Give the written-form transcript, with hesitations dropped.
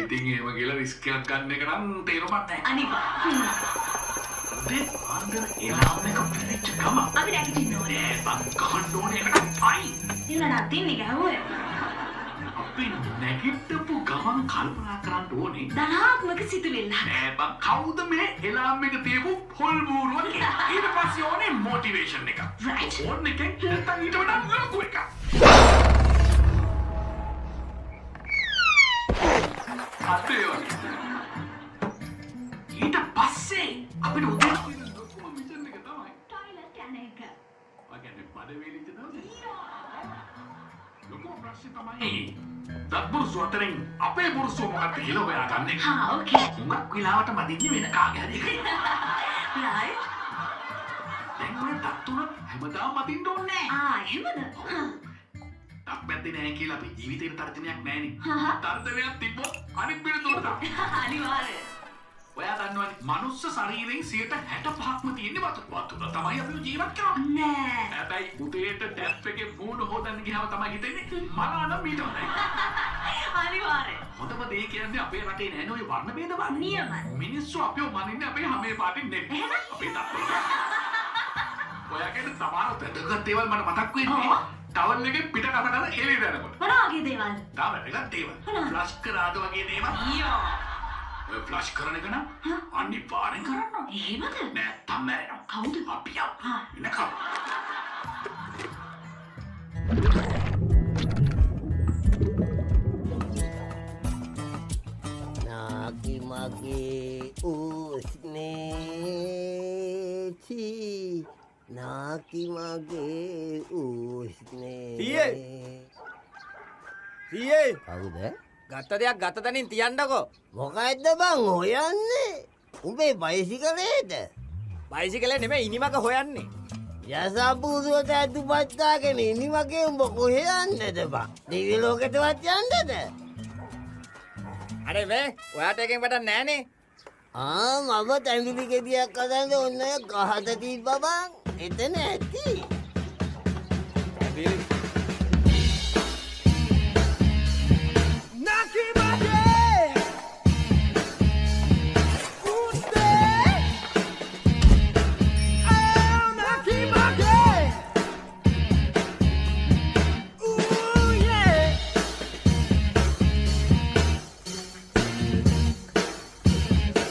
ඉතින් එහෙම කියලා රිස්ක් එකක් ගන්න එක නම් තේරුමක් නැහැ. අනිවා. අnder එලාම් එක පිළිච්ච ගම. අපි නැගිටින්න ඕනේ. බං ගහන්න ඕනේ එකට පයි. ඉන්න නැතිනේ ගැහුවේ. අපි නැගිටපු ගමන් කල්පනා කරන්න ඕනේ. ධනාත්මක සිතුවිල්ල. නෑ බං කවුද මේ එලාම් එක තියපු පොල් බූරුව කියලා. ඊට පස්සේ ඕනේ මොටිවේෂන් එක. Right. ඕන එකෙන් නැත්තම් ඊට වඩා ලොකු එකක්. අපේ වගේ. ඊට පස්සේ අපිට උදේ ලොකුම මිෂන් එක තමයි ටොයිලට් යන එක. ඔයගොල්ලෝ බඩවේලිච්ච දවසේ. ලොකුම ප්‍රශ්නේ තමයි දත්බුරුසු අතරින් අපේ බුරුසු මොකක්ද කියලා හොයාගන්න එක. හා ඕකේ. උඹක් වෙලාවට මදින්නේ වෙන කාගේ හරි එකක්. right. දැන් ඔය දත්තුන හැමදාම මදින්න ඕනේ නෑ. එහෙමද? අපැත්තේ නෑ කියලා අපි ජීවිතේට තර්ජනයක් නෑනේ. හහ. තර්ජනයක් තිබ්බොත් අනිත් පිළිතුරට තමයි. අනිවාර්යයෙන්. ඔයා දන්නවනේ මනුස්ස ශරීරයෙන් 65%ක්ම තියෙන්නේ වතුර තමයි අපි ජීවත් කරන්නේ. නෑ. හැබැයි උදේට ටැප් එකේ මූණ හොදන්න ගියාම තමයි හිතෙන්නේ මනාන මීට හොඳයි. අනිවාර්යයෙන්. හොඳම දේ කියන්නේ අපේ රටේ නෑනේ ඔය වර්ණ ભેද වර්ණ. නියමයි. මිනිස්සු අපිව මනින්නේ අපේ හැමේ පාටින් නෙමෙයි. එහෙනම්? අපේ තත්ත්වය. ඔයාගේ සමහර වැදගත් දේවල් මට මතක් වෙන්නේ. ටවල් එකෙන් පිට කතා කරලා එළියට යනකොට. මොන වගේ දේවල්? තාම වැදගත් දේවල්. ෆ්ලෂ් කරාද වගේ දේවල්. ඊයෝ. ඔය ෆ්ලෂ් කරන එක නම් අනිවාර්යෙන් කරන්න ඕනේ. එහෙමද? නැත්තම් මැරෙනවා. කවුද? අපි යව්. එනකම්. නාකි මගේ උස්නේචි නාකි මගේ උස්නේ සීයේ කවුද? ගත්ත දෙයක් ගත්ත තැනින් තියන්නකෝ. මොකද්ද බං හොයන්නේ? උඹේ බයිසිකලේද? බයිසිකලේ නෙමෙයි ඉනිමක හොයන්නේ. යසපුරුවට ඇතුපත්තාගෙන ඉනිමගේ උඹ කොහෙ යන්නද බං? දිව්‍ය ලෝකෙටවත් යන්නද? අනේ වේ ඔයාට එකෙන් වැඩක් නෑනේ. මම තැඹිලි ගෙඩියක් අදන්න ඔන්න ගහට තිබ්බ බං. එතන ඇති. ඇවිල්